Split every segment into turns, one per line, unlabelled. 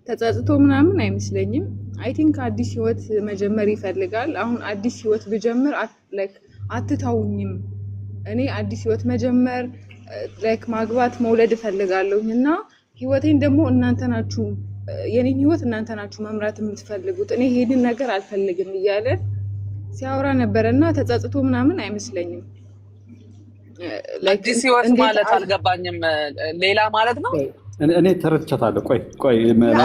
ተጸጽቶ ምናምን አይመስለኝም። አይ ቲንክ አዲስ ህይወት መጀመር ይፈልጋል። አሁን አዲስ ህይወት ብጀምር ላይክ አትታውኝም። እኔ አዲስ ህይወት መጀመር ላይክ ማግባት መውለድ እፈልጋለሁኝ እና ህይወቴን ደግሞ እናንተ ናችሁ የኔን ህይወት እናንተ ናችሁ መምራት የምትፈልጉት። እኔ ይሄንን ነገር አልፈልግም እያለ ሲያወራ ነበረና ተጸጽቶ ምናምን አይመስለኝም።
አዲስ ህይወት ማለት አልገባኝም። ሌላ ማለት ነው።
እኔ ተረድቻታለሁ። ቆይ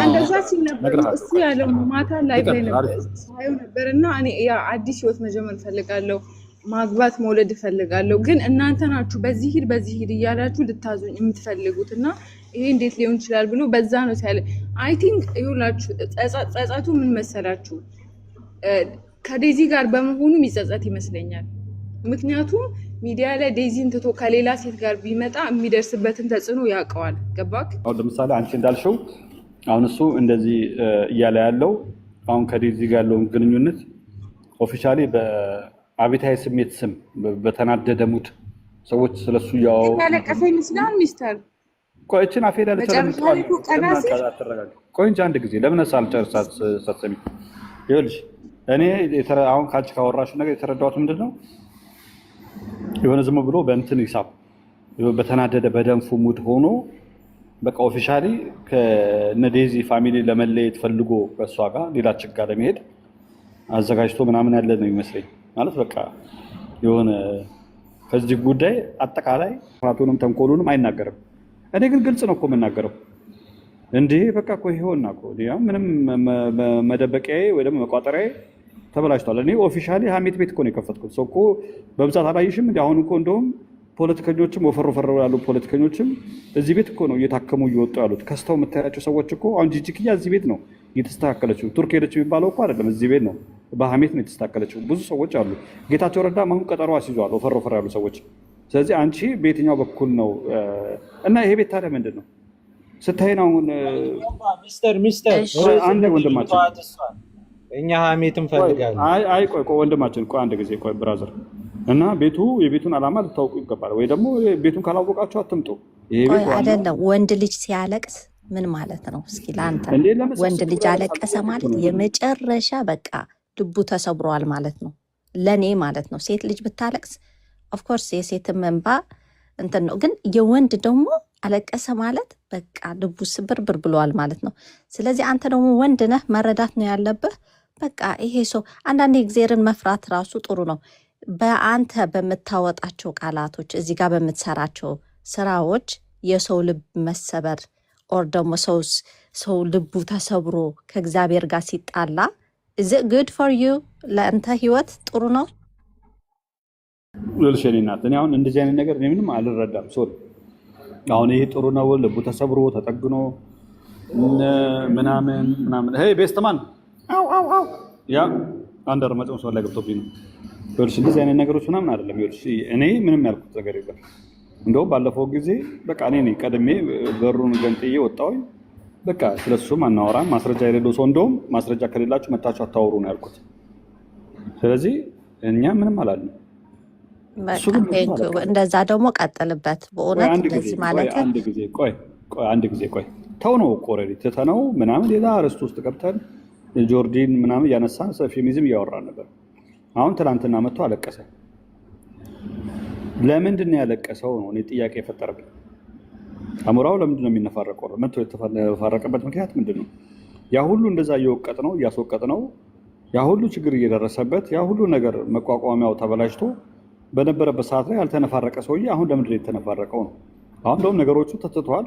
እንደዛ ሲል ነበር እሱ ያለው ማታ ላይ ነበር ሳይሆን ነበርና እኔ ያ አዲስ ህይወት መጀመር እፈልጋለሁ ማግባት መውለድ እፈልጋለሁ፣ ግን እናንተ ናችሁ በዚህ ሂድ እያላችሁ ልታዙኝ የምትፈልጉት እና ይሄ እንዴት ሊሆን ይችላል ብሎ በዛ ነው ሲያለ አይ ቲንክ ይሁላችሁ ጸጸቱ ምን መሰላችሁ ከዴዚ ጋር በመሆኑ የሚጸጸት ይመስለኛል። ምክንያቱም ሚዲያ ላይ ዴዚን ትቶ ከሌላ ሴት ጋር ቢመጣ የሚደርስበትን ተጽዕኖ ያውቀዋል። ገባክ?
አሁን ለምሳሌ አንቺ እንዳልሽው አሁን እሱ እንደዚህ እያለ ያለው አሁን ከዴዚ ጋር ያለውን ግንኙነት ኦፊሻሊ በአቤታዊ ስሜት ስም በተናደደ ሙድ ሰዎች ስለሱ
ያለቀሰ ይመስላል ሚስተር
ቆይ እቺን አፌዳ ቆይ እንጂ አንድ ጊዜ ለምን ሳልጨርሳት ሳትሰሚ ይኸውልሽ እኔ አሁን ካንቺ ካወራሽ ነገር የተረዳሁት ምንድነው የሆነ ዝም ብሎ በእንትን ሂሳብ በተናደደ በደንፉ ሙድ ሆኖ በቃ ኦፊሻሊ ከነዴዚ ፋሚሊ ለመለየት ፈልጎ ከሷ ጋር ሌላ ችግር ለመሄድ አዘጋጅቶ ምናምን ያለ ነው ይመስለኝ። ማለት በቃ የሆነ ከዚህ ጉዳይ አጠቃላይ ፋቱንም ተንኮሉንም አይናገርም። እኔ ግን ግልጽ ነው እኮ የምናገረው እንዴ በቃ እኮ ይሄውና እኮ ምንም መደበቂያዬ ወይ ደግሞ መቋጠሪያዬ ተበላሽቷል። እኔ ኦፊሻሊ ሀሜት ቤት እኮ ነው የከፈትኩት። ሰው እኮ በብዛት አላየሽም እንዴ? አሁን እኮ እንደውም ፖለቲከኞችም ወፈር ያሉ ፖለቲከኞችም እዚህ ቤት እኮ ነው እየታከሙ እየወጡ ያሉት። ከስተው የምታያቸው ሰዎች እኮ አሁን ጂጂክያ እዚህ ቤት ነው እየተስተካከለችው። ቱርክ ሄደች የሚባለው እኮ አይደለም፣ እዚህ ቤት ነው በሀሜት ነው የተስተካከለችው። ብዙ ሰዎች አሉ። ጌታቸው ረዳም አሁን ቀጠሮ አስይዟል ወፈር ያሉ ሰዎች። ስለዚህ አንቺ በየትኛው በኩል ነው እና ይሄ ቤት ታዲያ ምንድን ነው ስታይን? አሁን
ሚስተር
አንድ ወንድማችን
እኛ ሀሜት እንፈልጋለን።
አይ ቆይ ወንድማችን ቆይ አንድ ጊዜ ቆይ ብራዘር እና የቤቱን ዓላማ ልታውቁ ይገባል። ወይ ደግሞ ቤቱን ካላወቃችሁ አትምጡ። ይሄ ቤት
አይደለም ወንድ ልጅ ሲያለቅስ ምን ማለት ነው? እስኪ ለአንተ ወንድ ልጅ አለቀሰ ማለት የመጨረሻ በቃ ልቡ ተሰብሯል ማለት ነው፣ ለኔ ማለት ነው። ሴት ልጅ ብታለቅስ ኦፍኮርስ የሴትም እንባ እንትን ነው፣ ግን የወንድ ደግሞ አለቀሰ ማለት በቃ ልቡ ስብርብር ብለዋል ማለት ነው። ስለዚህ አንተ ደግሞ ወንድ ነህ፣ መረዳት ነው ያለብህ። በቃ ይሄ ሰው አንዳንዴ እግዚአብሔርን መፍራት ራሱ ጥሩ ነው። በአንተ በምታወጣቸው ቃላቶች እዚህ ጋር በምትሰራቸው ስራዎች የሰው ልብ መሰበር ኦር ደግሞ ሰው ልቡ ተሰብሮ ከእግዚአብሔር ጋር ሲጣላ is it good for you? ለአንተ ህይወት ጥሩ ነው?
ልልሽኔ እናት እኔ አሁን እንደዚህ አይነት ነገር እኔ ምንም አልረዳም። ሶሪ አሁን ይሄ ጥሩ ነው ልቡ ተሰብሮ ተጠግኖ ምናምን ሄይ ቤስትማን አው ያ አንደር መጥቶ ሰው ላይ ገብቶብኝ ነው። ይኸውልሽ እንደዚህ አይነት ነገሮች ምናምን አይደለም። ይኸውልሽ እኔ ምንም ያልኩት ነገር የለም። እንደው ባለፈው ጊዜ በቃ እኔ ነኝ ቀድሜ በሩን ገንጥዬ ወጣሁኝ። በቃ ስለሱም አናወራም። ማስረጃ የሌለው ሰው እንደውም ማስረጃ ከሌላችሁ መታችሁ አታወሩ ነው ያልኩት። ስለዚህ እኛ ምንም አላልንም።
እንደዛ ደግሞ ቀጥልበት። በእውነት እንደዚህ ማለት
አንድ ጊዜ ቆይ ተው ነው ቆረሪ ተተነው ምናምን ሌላ አርስት ውስጥ ገብተን ጆርዲን ምናምን ያነሳን ፌሚኒዝም እያወራን ነበር። አሁን ትናንትና መጥቶ አለቀሰ። ለምንድን ነው ያለቀሰው ነው እኔ ጥያቄ የፈጠረብኝ። አሞራው ለምንድን ነው የሚነፋረቀው? መጥቶ የተፋረቀበት ምክንያት ምንድን ነው? ያ ሁሉ እንደዛ እያስወቀጥ ነው ያ ሁሉ ችግር እየደረሰበት ያ ሁሉ ነገር መቋቋሚያው ተበላሽቶ በነበረበት ሰዓት ላይ ያልተነፋረቀ ሰውዬ አሁን ለምንድን ነው የተነፋረቀው ነው? አሁን ደግሞ ነገሮቹ ተትተዋል።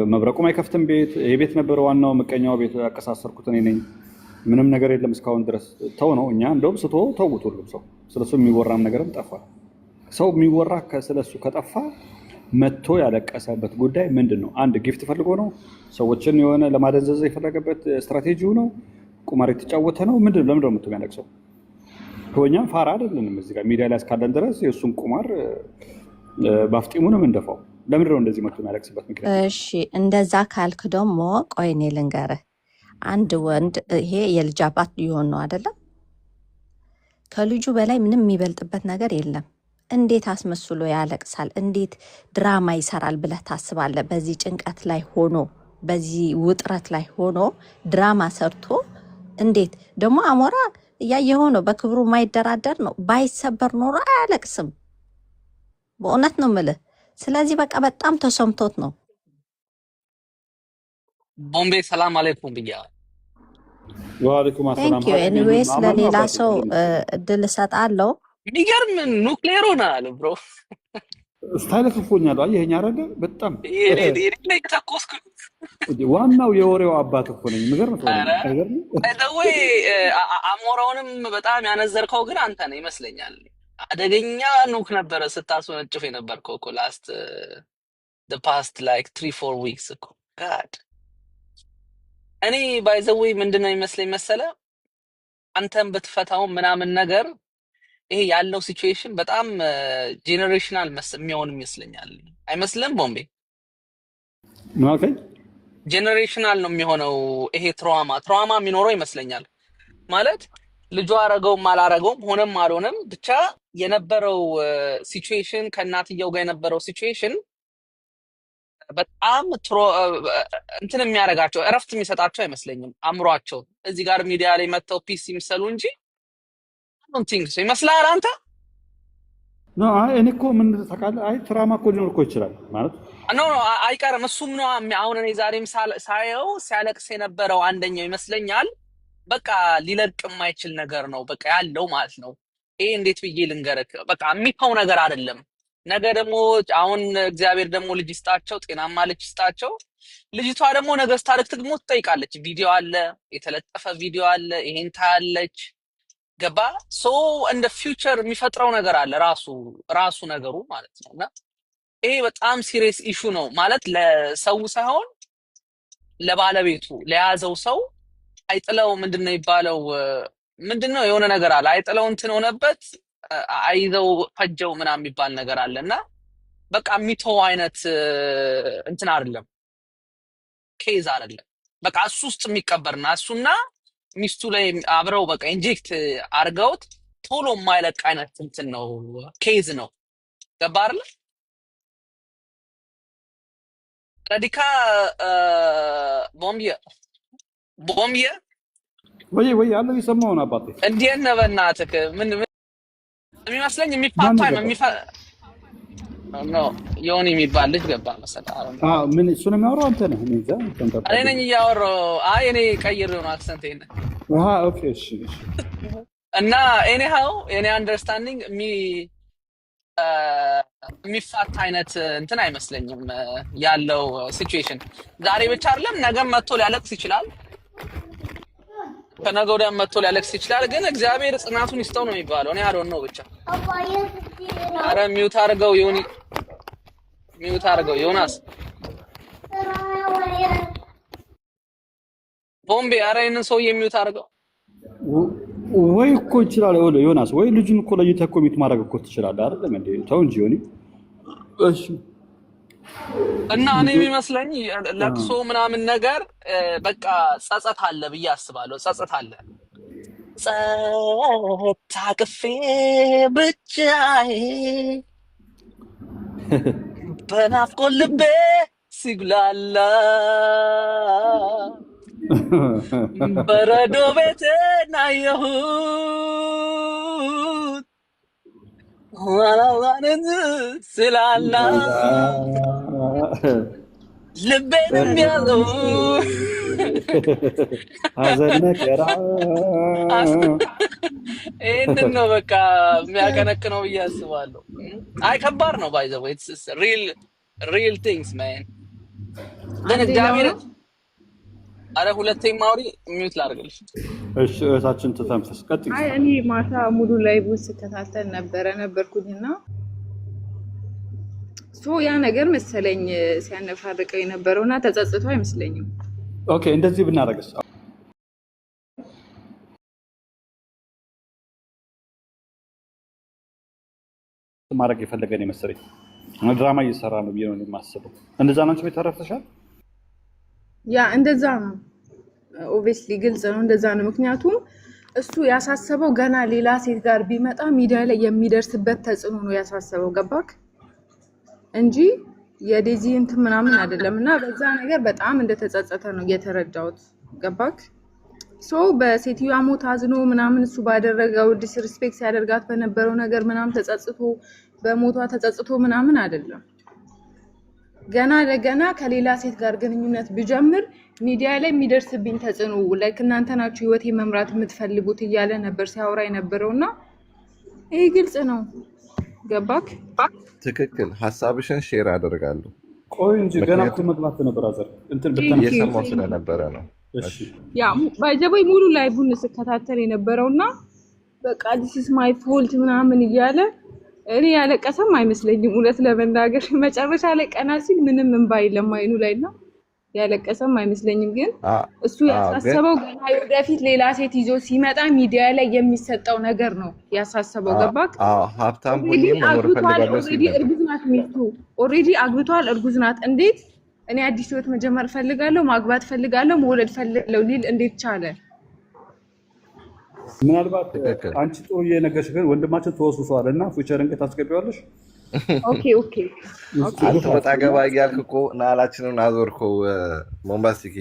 መብረቁም አይከፍትም ቤት ይሄ ቤት ነበር ዋናው ምቀኛው ቤት ያቀሳሰርኩት እኔ ነኝ። ምንም ነገር የለም እስካሁን ድረስ ተው ነው። እኛ እንደውም ተውት ሁሉም ሰው ስለሱ የሚወራም ነገርም ጠፋ። ሰው የሚወራ ስለሱ ከጠፋ መጥቶ ያለቀሰበት ጉዳይ ምንድን ነው? አንድ ጊፍት ፈልጎ ነው? ሰዎችን የሆነ ለማደንዘዝ የፈለገበት ስትራቴጂው ነው? ቁማር የተጫወተ ነው? ምንድን ለምንድን ነው መጥቶ የሚያለቅሰው? ከወኛም ፋራ አይደለንም። እዚህ ጋር ሚዲያ ላይ እስካለን ድረስ የእሱን ቁማር ባፍጢሙ ነው የምንደፋው። ለምንድን ነው እንደዚህ መጥቶ የሚያለቅስበት ምክንያት?
እሺ እንደዛ ካልክ ደግሞ ቆይ እኔ ልንገርህ። አንድ ወንድ ይሄ የልጅ አባት ሊሆን ነው አይደለም? ከልጁ በላይ ምንም የሚበልጥበት ነገር የለም። እንዴት አስመስሎ ያለቅሳል? እንዴት ድራማ ይሰራል ብለህ ታስባለህ? በዚህ ጭንቀት ላይ ሆኖ በዚህ ውጥረት ላይ ሆኖ ድራማ ሰርቶ እንዴት ደግሞ አሞራ እያየኸው ነው። በክብሩ ማይደራደር ነው። ባይሰበር ኖሮ አያለቅስም። በእውነት ነው የምልህ። ስለዚህ በቃ በጣም ተሰምቶት ነው።
ቦምቤ ሰላም አለይኩም ብያ
ወአለይኩም
ቴንክ
አሰላም
ዩ ኤኒዌይስ ለሌላ ሰው እድል እሰጣለሁ።
የሚገርም ኑክሌር ሆናል ብሮ
ስታይል ከፎኛል። አየኸኝ አይደል? በጣም
ላይ ተኮስኩ።
ዋናው የወሬው አባት እኮ ነኝ። ምገርም ነው ነገር ነው።
ወይ አሞራውንም በጣም ያነዘርከው ግን አንተ ነህ ይመስለኛል። አደገኛ ኑክ ነበረ ስታስወነጭፍ የነበርከው እኮ ላስት the past like 3-4 weeks እኮ ጋድ እኔ ባይዘዌይ ምንድነው ይመስለኝ መሰለ አንተም ብትፈታው ምናምን ነገር ይሄ ያለው ሲቹዌሽን በጣም ጄነሬሽናል የሚሆን ይመስለኛል። አይመስልም ቦምቤ?
ኦኬ
ጄነሬሽናል ነው የሚሆነው። ይሄ ትራውማ የሚኖረው ይመስለኛል። ማለት ልጁ አረገውም አላረገውም ሆነም አልሆነም ብቻ የነበረው ሲቹዌሽን ከእናትየው ጋር የነበረው ሲቹዌሽን በጣም እንትን የሚያደርጋቸው እረፍት የሚሰጣቸው አይመስለኝም። አእምሯቸው እዚህ ጋር ሚዲያ ላይ መጥተው ፒስ ይምሰሉ እንጂ አሁን ቲንክስ ይመስላል አንተ
ኖ እኔ እኮ ምን ታውቃለህ? አይ ትራማ እኮ ሊኖር እኮ ይችላል ማለት
ኖ አይቀርም። እሱም ነው አሁን እኔ ዛሬም ሳየው ሲያለቅስ የነበረው አንደኛው ይመስለኛል። በቃ ሊለቅ የማይችል ነገር ነው በቃ ያለው ማለት ነው። ይሄ እንዴት ብዬ ልንገርህ? በቃ የሚተው ነገር አይደለም። ነገ ደግሞ አሁን እግዚአብሔር ደግሞ ልጅ ይስጣቸው፣ ጤናማ ልጅ ይስጣቸው። ልጅቷ ደግሞ ነገ ስታድግ ደግሞ ትጠይቃለች። ቪዲዮ አለ፣ የተለጠፈ ቪዲዮ አለ፣ ይሄን ታያለች። ገባ ሶ እንደ ፊውቸር የሚፈጥረው ነገር አለ ራሱ ነገሩ ማለት ነውና ይሄ በጣም ሲሪየስ ኢሹ ነው ማለት ለሰው ሳይሆን ለባለቤቱ ለያዘው ሰው አይጥለው ምንድነው ይባለው ምንድነው የሆነ ነገር አለ አይጥለው እንትን ሆነበት አይዘው ፈጀው ምናምን የሚባል ነገር አለና በቃ የሚተው አይነት እንትን አይደለም ኬዝ አይደለም። በቃ እሱ ውስጥ የሚቀበርና እሱና ሚስቱ ላይ አብረው በቃ ኢንጀክት አርገውት ቶሎ የማይለቅ አይነት እንትን ነው ኬዝ ነው። ገባ አይደል? ረዲካ ቦምቢያ
ወይ ያለው ይሰማው ነው አባቴ
እንዴት ነህ በእናትህ? ምን የሚመስለኝ የሚፋታ ነው ዮኒ የሚባል ልጅ ገባ መሰለህ።
ምን እሱ ነው የሚያወራው? አንተ ነህ?
እኔ ነኝ እያወራሁ። አይ እኔ ቀይሬው ነው አክሰንቴን።
ኦኬ እሺ።
እና ኤኒሃው እኔ አንደርስታንዲንግ የሚፋታ አይነት እንትን አይመስለኝም ያለው ሲቹዌሽን። ዛሬ ብቻ አይደለም ነገም መጥቶ ሊያለቅስ ይችላል፣ ከነገ ወዲያም መጥቶ ሊያለቅስ ይችላል። ግን እግዚአብሔር ጽናቱን ይስጠው ነው የሚባለው። እኔ አዶን ነው ብቻ። አረ ሚውት አድርገው ዮኒ፣ ሚውት አድርገው ዮናስ። ቦምቤ አረ ይሄንን ሰውዬ ሚውት አድርገው።
ወይ እኮ ይችላል ዮናስ፣ ወይ ልጁን እኮ ለይተህ እኮ ሚውት ማድረግ እኮ ትችላለህ አይደለም እንዴ? ተው እንጂ ዮኒ። እሺ
እና እኔ የሚመስለኝ ለቅሶ ምናምን ነገር በቃ ጸጸት አለ ብዬ አስባለሁ። ጸጸት አለ። ታቅፌ ብቻዬ በናፍቆት ልቤ ሲጉላላ በረዶ ቤት ናየሁት ዋላዋንን ስላላ ልቤንም ያዘው
አዘነከራ
ይሄንን ነው በቃ የሚያቀነቅነው ብዬ አስባለሁ። አይ ከባድ ነው ባይ ዘ ዌይ ኢትስ ሪል ቲንግስ ማን። ግን እግዚአብሔር አረ ሁለቴም ማውሪ ሚውት ላድርግልሽ።
እሺ እሳችን ተሰምተስ ቀጥይ።
አይ እኔ ማታ ሙሉ ላይቭ ስከታተል ነበርኩኝና ያ ነገር መሰለኝ ሲያነፋርቀው የነበረውና ተጸጽቶ አይመስለኝም።
ኦኬ እንደዚህ ብናረጋግስ ማድረግ የፈለገን መሰለኝ ድራማ እየሰራ ነው ብዬ ነው የማስበው። እንደዛ ነው አንቺ ተረፍተሻል?
ያ እንደዛ ነው። ኦብቪስሊ ግልጽ ነው እንደዛ ነው። ምክንያቱም እሱ ያሳሰበው ገና ሌላ ሴት ጋር ቢመጣ ሚዲያ ላይ የሚደርስበት ተጽዕኖ ነው ያሳሰበው። ገባክ? እንጂ የዴዚ እንትን ምናምን አይደለም እና በዛ ነገር በጣም እንደተጸጸተ ነው የተረዳሁት። ገባክ? ሶ በሴትዮዋ ሞት አዝኖ ምናምን እሱ ባደረገው ዲስሪስፔክት ሲያደርጋት በነበረው ነገር ምናምን ተጸጽቶ በሞቷ ተጸጽቶ ምናምን አይደለም። ገና ለገና ከሌላ ሴት ጋር ግንኙነት ቢጀምር ሚዲያ ላይ የሚደርስብኝ ተጽዕኖ ላይክ እናንተ ናችሁ ህይወቴ መምራት የምትፈልጉት እያለ ነበር ሲያወራ የነበረውና ይሄ ግልጽ ነው። ገባክ?
ትክክል። ሀሳብሽን ሼር አደርጋለሁ።
ቆይ እንጂ ገና እኮ መግባት ነበር አዘር እንትን ብታነሳ
እየሰማሁ ስለነበረ ነው።
እሺ
ያ ባይዘበይ ሙሉ ላይቡን ስከታተል የነበረውና በቃ this is my fault ምናምን እያለ እኔ ያለቀሰም አይመስለኝም እውነት ለመናገር መጨረሻ ላይ ቀና ሲል ምንም እንባ የለም አይኑ ላይና ያለቀሰም አይመስለኝም። ግን እሱ ያሳሰበው ገና ወደፊት ሌላ ሴት ይዞ ሲመጣ ሚዲያ ላይ የሚሰጠው ነገር ነው ያሳሰበው። ገባክ?
ሀብታም ሆኜ መኖር ፈልጋለሁ ሲል
እርጉዝ ናት ሚስቱ ኦልሬዲ አግብቷል፣ እርጉዝ ናት። እንዴት እኔ አዲስ ህይወት መጀመር ፈልጋለሁ፣ ማግባት ፈልጋለሁ፣ መውለድ ፈልጋለሁ ሊል እንዴት ቻለ?
ምናልባት አንቺ ጥሩ እየነገርሽ ግን ወንድማችን ተወስሷል እና ፊውቸርን ታስገቢዋለሽ።
ኦኬ
አንተ ወጣ ገባ እያልክ እኮ ናላችንን አዞርከው። ሞምባስቲክ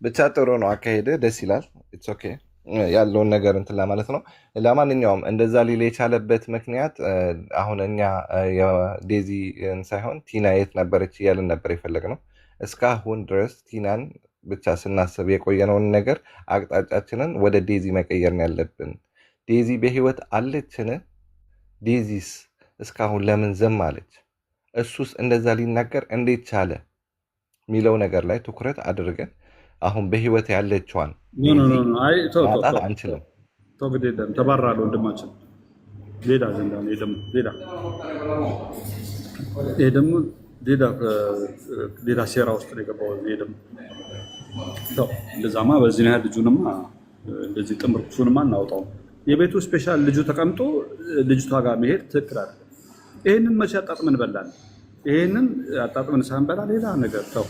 ብቻ ጥሩ ነው አካሄደ፣ ደስ ይላል። ኢትስ ኦኬ ያለውን ነገር እንትን ለማለት ነው። ለማንኛውም እንደዛ ሊል የቻለበት ምክንያት አሁን እኛ የዴዚ ሳይሆን ቲና የት ነበረች እያልን ነበር የፈለግነው። እስካሁን ድረስ ቲናን ብቻ ስናስብ የቆየነውን ነገር አቅጣጫችንን ወደ ዴዚ መቀየር ነው ያለብን። ዴዚ በህይወት አለችን? ዴዚስ እስካሁን ለምን ዝም አለች? እሱስ እንደዛ ሊናገር እንዴት ቻለ የሚለው ነገር ላይ ትኩረት አድርገን አሁን በህይወት ያለችዋን ማጣት አንችልም።
ተባራለ ወንድማችን ሌላ ዘንዳ ደግሞ ሌላ ሴራ ውስጥ ነው የገባው። እንደዛማ በዚህ ያህል ልጁንማ እንደዚህ ጥምር ኩሱንማ እናውጣው። የቤቱ ስፔሻል ልጁ ተቀምጦ ልጅቷ ጋር መሄድ ትክክል አይደለም። ይሄንን መቼ አጣጥመን በላን? ይሄንን አጣጥመን ሳንበላ ሌላ ነገር ተው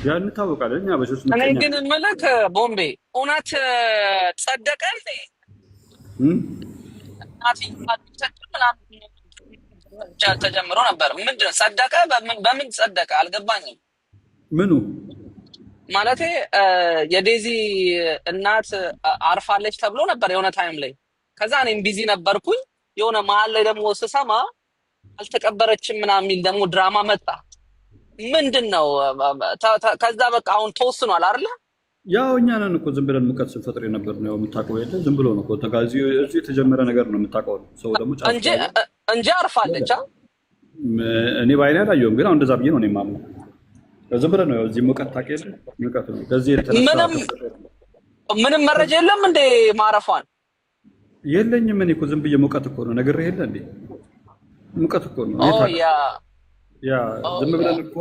ያን ታወቃለ። እኛ በጆች
እኔ ግን መለክ ቦምቤ እውነት ጸደቀ እንዴ? ተጀምሮ ነበር። ምንድን ነው ጸደቀ? በምን ጸደቀ አልገባኝም።
ምኑ
ማለቴ የዴዚ እናት አርፋለች ተብሎ ነበር የሆነ ታይም ላይ። ከዛ እኔም ቢዚ ነበርኩኝ። የሆነ መሀል ላይ ደግሞ ስሰማ አልተቀበረችም ምናምን የሚል ደግሞ ድራማ መጣ። ምንድን ነው? ከዛ በቃ አሁን ተወስኗል አይደለ?
ያው እኛ ነን እኮ ዝም ብለን ሙቀት ስንፈጥር የነበር ነው የምታውቀው የለ። ዝም ብሎ ነው እኮ ተጋዚ እዚህ የተጀመረ ነገር ነው የምታውቀው። ሰው ደግሞ
እንጂ አርፋለች።
እኔ ባይኔ አላየሁም፣ ግን አሁን እንደዛ ብዬ ነው እኔ የማምነው። ዝም ብለን ነው እዚህ ሙቀት ታውቂው የለ። ሙቀት ነው ከዚህ የተነሳ
ምንም መረጃ የለም እንዴ ማረፏን?
የለኝም። እኔ እኮ ዝም ብዬ ሙቀት እኮ ነው ነግሬህ የለ እንዴ። ሙቀት እኮ ነው ያ ዝም ብለን እኮ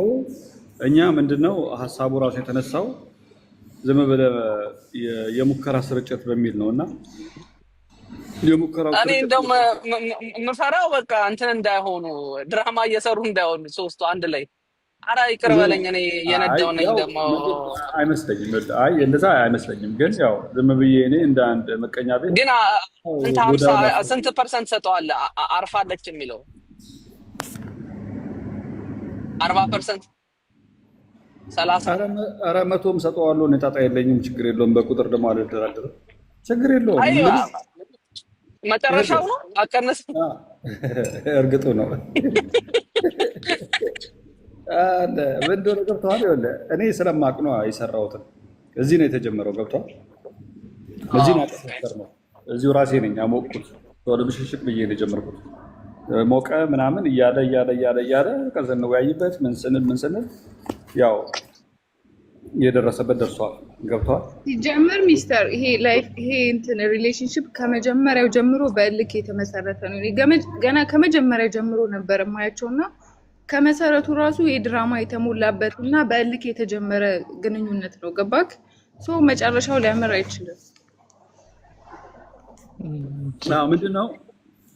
እኛ ምንድነው ሀሳቡ ራሱ የተነሳው ዝም ብለህ የሙከራ ስርጭት በሚል ነውና የሙከራው
እኔ እንደውም የምፈራው በቃ እንትን እንዳይሆኑ ድራማ እየሰሩ እንዳይሆኑ ሶስቱ አንድ ላይ። ኧረ ይቅር በለኝ። እኔ የነዳው ነኝ ደግሞ
አይመስለኝም። አይ እንደዛ አይመስለኝም። ግን ያው ዝም ብዬ እኔ እንደ አንድ መቀኛ ቤት
ግን ስንት ፐርሰንት ሰጠዋለህ አርፋለች የሚለው? 40%? 30?
ኧረ 100ም ሰጠዋለሁ። እኔ ጣጣ የለኝም። ችግር የለውም። በቁጥር ደግሞ አልደራደርም። ችግር የለውም።
መጨረሻው ነው አቀነስ።
እርግጡ ነው አለ ወንዶ ነገር ተዋለ ወለ እኔ ስለማቅ ነው የሰራሁት። እዚህ ነው የተጀመረው። ገብቷል። እዚህ ነው የተሰራው። እዚሁ ራሴ ነኝ ያሞቅኩት። ወደ ብሽሽቅ ብዬ ነው የጀመርኩት። ሞቀ ምናምን እያለ ከዘን ነው ያይበት ምን ስንል ያው የደረሰበት ደርሷል። ገብቷል።
ሲጀምር ሚስተር ይሄ እንትን ሪሌሽንሺፕ ከመጀመሪያው ጀምሮ በእልክ የተመሰረተ ነው። ገና ከመጀመሪያው ጀምሮ ነበር የማያቸውና ከመሰረቱ ራሱ የድራማ የተሞላበት እና በእልክ የተጀመረ ግንኙነት ነው። ገባክ? ሶ መጨረሻው ሊያምር አይችልም።
ምንድነው?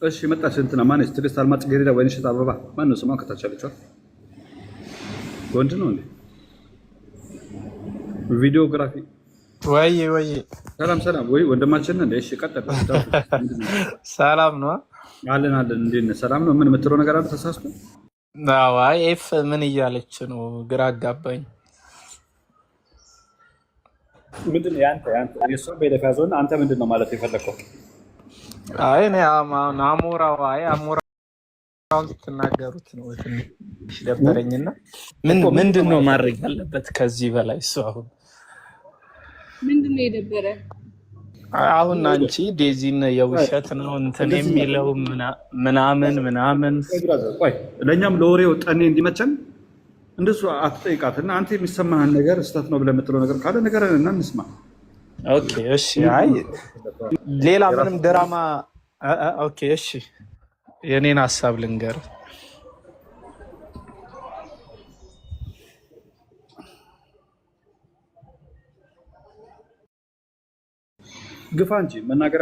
እሺ መጣች እንትና ማነች? ትዕግስት አልማዝ ጽጌረዳ ወይንሸት አበባ ማነው ስሟ? ከታች አለችው ወንድ ነው እንዴ? ቪዲዮግራፊ
ወይ
ሰላም ወይ ወንድማችን እንዴ? እሺ ቀጥል።
ሰላም ነው
አለን እንዴ? ሰላም ነው። ምን የምትለው ነገር አለ? ተሳስቶ
አይ ኤፍ ምን እያለች ነው? ግራ አጋባኝ።
ምንድን ነው ያንተ የእሷ በደፍ ያዘውና አንተ ምንድን ነው ማለት የፈለግከው?
አይ እኔ አሞራውን ስትናገሩት ነው ትንሽ ደበረኝና ምንድን ነው ማድረግ ያለበት ከዚህ በላይ? እሱ አሁን
ምንድን ነው የደበረ?
አሁን አንቺ ዴዚን የውሸት ነው እንትን የሚለው ምናምን
ቆይ ለእኛም ለወሬው ጠኔ እንዲመቸን እንደሱ አትጠይቃትና አንተ የሚሰማህን ነገር ስህተት ነው ብለህ የምትለው ነገር ካለ ንገረን እና እንስማ።
ኦኬ እሺ። አይ ሌላ ምንም ድራማ ኦኬ እሺ። የኔን ሀሳብ ልንገር።
ግፋ እንጂ መናገር